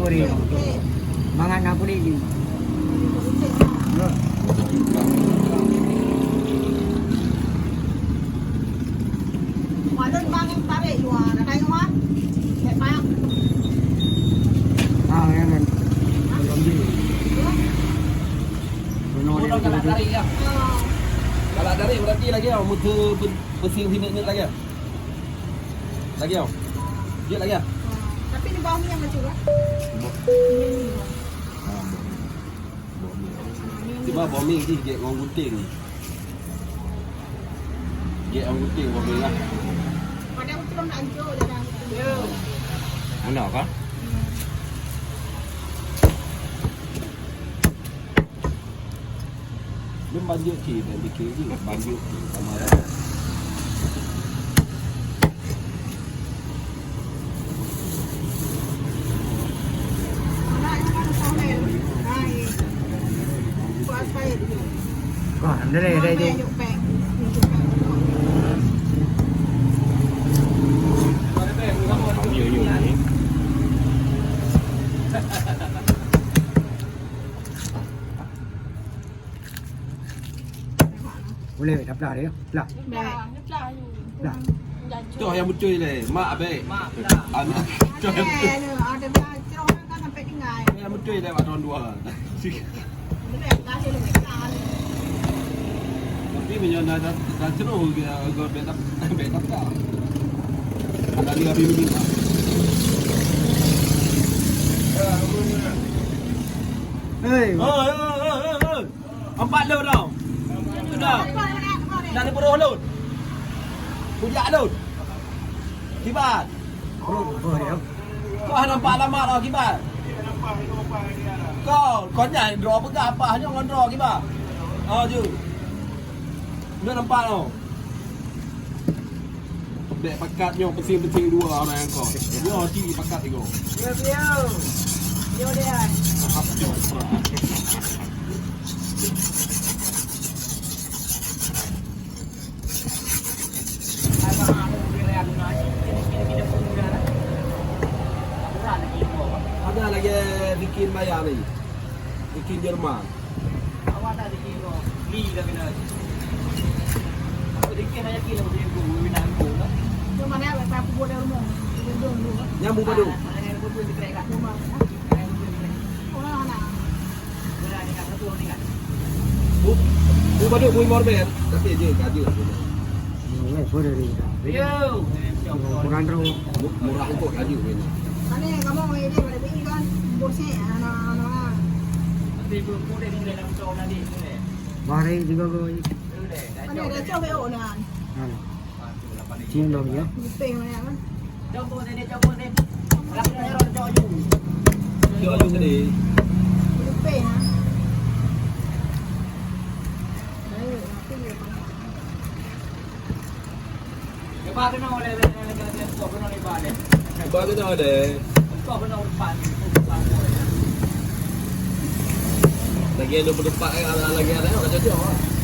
boleh. Mangan apa ni? Ngoài dân ba em ta để chùa là đây không á? Để ba. Yang kan. Kalau galak dari ya. Galak dari berarti lagi ya, mutu bersih minit lagi ya. Lagi ya. Dia lagi ya. Tapi di bawah minyak macam juga. Tiba bombing sih gek orang gunting. Gek orang gunting bombing lah. Padahal belum nak hancur dah. Mana kah? Dia banjir cik dan dikir je banjir sama ada. Kau anda ada tu. Boleh dapat dia. Lah. Lah. Tu yang betul le. Mak baik. Mak dah. Anak. Tu yang betul. Ada belajar orang kan sampai tinggal. Yang betul le tahun 2. Tapi menyana dah ceroh ke agak betap dah. Ada dia bimbing. Hei. Empat lo dah. Dah. Dah ni peruh lo. Pujak lo. Kibat. Oh dia. Kau nampak lama dah kibat. Kau jangan draw pegang apa hanya orang draw kibat. Je. Dia nampak tau. Dek pakatnya pesing-pesing dua orang yang kau. Dia hati pakat tiga. Yo dia. Ada lagi bikin bayar ni. Bikin Jerman. Awak tak bikin kau. Li dah kena. Aku bikin aja kilo dia aku minat aku. Tu mana apa aku buat dalam rumah. Dulu. Nyambung padu. Ada yang buat di kereta Rumah. Orang mana? Berani kat satu ni kan. Bu padu bu morbet. Tapi je gaji. Ni boleh dia. Yo. Kurang terus. Murah untuk gaji ni. Mana kamu ini pada ini kan bosnya anak-anak. Nanti aku boleh di dalam show nanti ni. Mari juga kau. Boleh. Mana ada coba onan. Cium dong ya. Dipeng mana kan. Coba ni coba ni. Kalau dia orang coba ju. Dia juga ni. Dipeng ah. Lepas tu nak oleh kau pun oleh balik. Ba cái đó để Kau pun oleh pan. lagi ada berdepan lagi ada orang cocok.